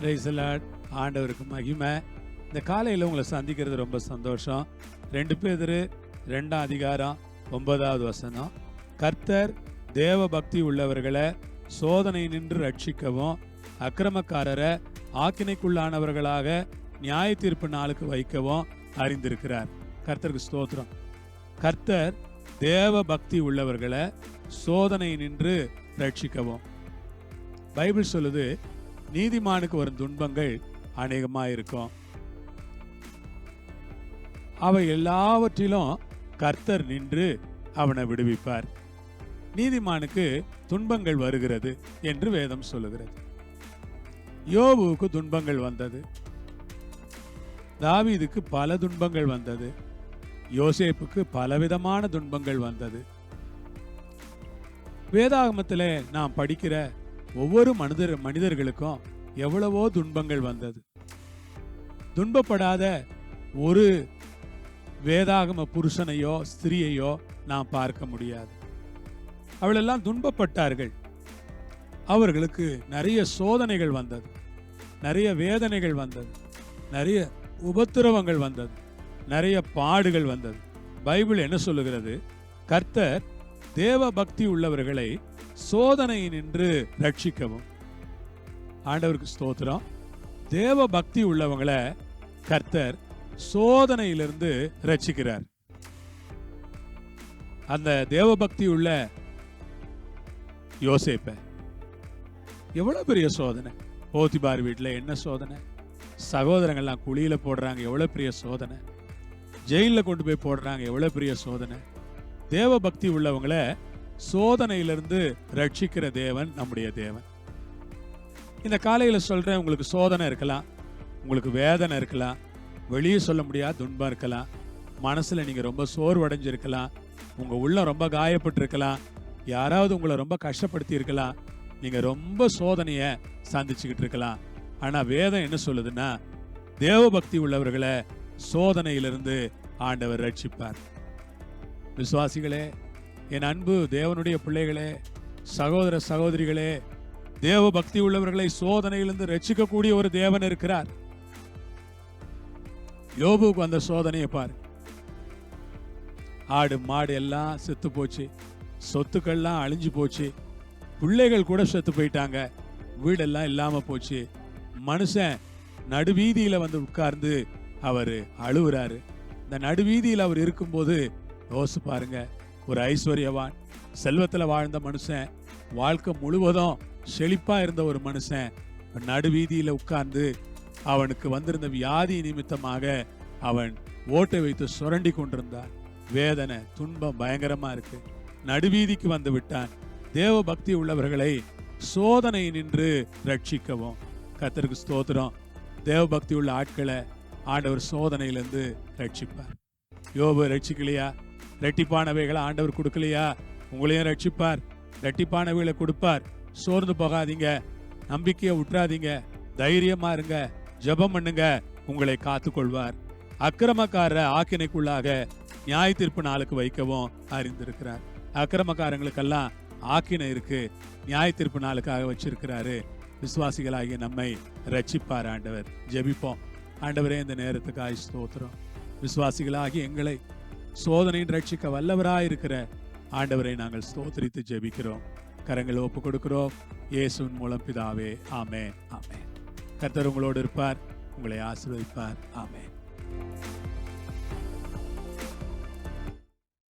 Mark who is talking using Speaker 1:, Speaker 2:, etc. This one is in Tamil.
Speaker 1: Praise the Lord. ஆண்டவருக்கு மகிமை. இந்த காலையில் உங்களை சந்திக்கிறது ரொம்ப சந்தோஷம். 2 பேதுரு 2 அதிகாரம் 9வது வசனம். கர்த்தர் தேவ பக்தி உள்ளவர்களை சோதனை நின்று ரட்சிக்கவும் அக்கிரமக்காரரை ஆக்கினைக்குள்ளானவர்களாக நியாய தீர்ப்பு நாளுக்கு வைக்கவும் அறிந்திருக்கிறார். கர்த்தருக்கு ஸ்தோத்திரம். கர்த்தர் தேவ பக்தி உள்ளவர்களை சோதனை நின்று ரட்சிக்கவும். பைபிள் சொல்லுது, நீதிமானுக்கு வரும் துன்பங்கள் அநேகமாக இருக்கும். அவை எல்லாவற்றிலும் கர்த்தர் நின்று அவனை விடுவிப்பார். நீதிமானுக்கு துன்பங்கள் வருகிறது என்று வேதம் சொல்லுகிறது. யோபுவுக்கு துன்பங்கள் வந்தது. தாவீதுக்கு பல துன்பங்கள் வந்தது. யோசேப்புக்கு பலவிதமான துன்பங்கள் வந்தது. வேதாகமத்தில் நாம் படிக்கிற ஒவ்வொரு மனிதர்களுக்கும் எவ்வளவோ துன்பங்கள் வந்தது. துன்பப்படாத ஒரு வேதாகம புருஷனையோ ஸ்திரியையோ நாம் பார்க்க முடியாது. அவளெல்லாம் துன்பப்பட்டார்கள். அவர்களுக்கு நிறைய சோதனைகள் வந்தது, நிறைய வேதனைகள் வந்தது, நிறைய உபத்திரவங்கள் வந்தது, நிறைய பாடுகள் வந்தது. பைபிள் என்ன சொல்லுகிறது? கர்த்தர் தேவ பக்தி உள்ளவர்களை சோதனை நின்று ரட்சிக்கவும். ஆண்டவருக்கு ஸ்தோத்திரம். தேவ பக்தி உள்ளவங்களை கர்த்தர் சோதனையிலிருந்து ரட்சிக்கிறார். அந்த தேவ பக்தி உள்ள யோசேப்ப எவ்வளவு பெரிய சோதனை. போத்திபார் வீட்டில் என்ன சோதனை, சகோதரங்கள்லாம் குழியில போடுறாங்க, எவ்வளவு பெரிய சோதனை. ஜெயிலில் கொண்டு போய் போடுறாங்க, எவ்வளவு பெரிய சோதனை. தேவ பக்தி உள்ளவங்களை சோதனையிலிருந்து ரட்சிக்கிற தேவன் நம்முடைய தேவன். இந்த காலையில் சொல்றேன், உங்களுக்கு சோதனை இருக்கலாம், உங்களுக்கு வேதனை இருக்கலாம், வெளியே சொல்ல முடியாத துன்பம் இருக்கலாம், மனசுல நீங்க ரொம்ப சோர்வடைஞ்சிருக்கலாம், உங்க உள்ள ரொம்ப காயப்பட்டிருக்கலாம், யாராவது உங்களை ரொம்ப கஷ்டப்படுத்தி இருக்கலாம், நீங்க ரொம்ப சோதனைய சந்திச்சுக்கிட்டு இருக்கலாம். ஆனா வேதம் என்ன சொல்லுதுன்னா, தேவ பக்தி உள்ளவர்களை சோதனையிலிருந்து ஆண்டவர் ரட்சிப்பார். விசுவாசிகளே, என் அன்பு தேவனுடைய பிள்ளைகளே, சகோதர சகோதரிகளே, தேவ பக்தி உள்ளவர்களை சோதனையிலிருந்து ரட்சிக்கக்கூடிய ஒரு தேவன் இருக்கிறார். யோபுக்கு அந்த சோதனையை பாரு. ஆடு மாடு எல்லாம் செத்து போச்சு, சொத்துக்கள்லாம் அழிஞ்சு போச்சு, பிள்ளைகள் கூட செத்து போயிட்டாங்க, வீடெல்லாம் இல்லாம போச்சு. மனுஷன் நடுவீதியில வந்து உட்கார்ந்து அவர் அழுவுறாரு. இந்த நடுவீதியில் அவர் இருக்கும்போது யோசிச்சு பாருங்க, ஒரு ஐஸ்வர்யவான், செல்வத்தில் வாழ்ந்த மனுஷன், வாழ்க்கை முழுவதும் செழிப்பா இருந்த ஒரு மனுஷன் நடுவீதியில உட்கார்ந்து அவனுக்கு வந்திருந்த வியாதி நிமித்தமாக அவன் ஓட்டை வைத்து சுரண்டி கொண்டிருந்தான். வேதனை துன்பம் பயங்கரமா இருக்கு. நடுவீதிக்கு வந்து விட்டான். தேவ பக்தி உள்ளவர்களை சோதனை நின்று ரட்சிக்கவும். கர்த்தருக்கு ஸ்தோத்திரம். தேவ பக்தி உள்ள ஆட்களை ஆண்டவர் சோதனையிலிருந்து ரட்சிப்பார். யோபு ரட்சிக்கலையா? ரெட்டிப்பானவைகளை ஆண்டவர் கொடுக்கலையா? உங்களையும் ரட்சிப்பார், ரெட்டிப்பானவைகளை கொடுப்பார். சோர்ந்து போகாதீங்க, நம்பிக்கையை விட்டுறாதீங்க, தைரியமா இருங்க, ஜெபம் பண்ணுங்க, உங்களை காத்துக்கொள்வார். அக்கிரமக்காரரை ஆக்கினைக்குள்ளாக நியாய தீர்ப்பு நாளுக்கு வைக்கவும் அறிந்திருக்கிறார். அக்கிரமக்காரங்களுக்கெல்லாம் ஆக்கினை இருக்கு, நியாய தீர்ப்பு நாளுக்காக வச்சிருக்கிறாரு. விசுவாசிகளாகிய நம்மை ரட்சிப்பார் ஆண்டவர். ஜெபிப்போம். ஆண்டவரே, இந்த நேரத்துக்காய் ஸ்தோத்திரம். விசுவாசிகளாகி எங்களை சோதனையின் ரட்சிக்க வல்லவராயிருக்கிற ஆண்டவரை நாங்கள் ஸ்தோத்திரித்து ஜெபிக்கிறோம். கரங்களை ஒப்பு கொடுக்கிறோம். இயேசுவின் மூலம் பிதாவே, ஆமென், ஆமென். கர்த்தர் உங்களோடு இருப்பார், உங்களை ஆசீர்வதிப்பார். ஆமென்.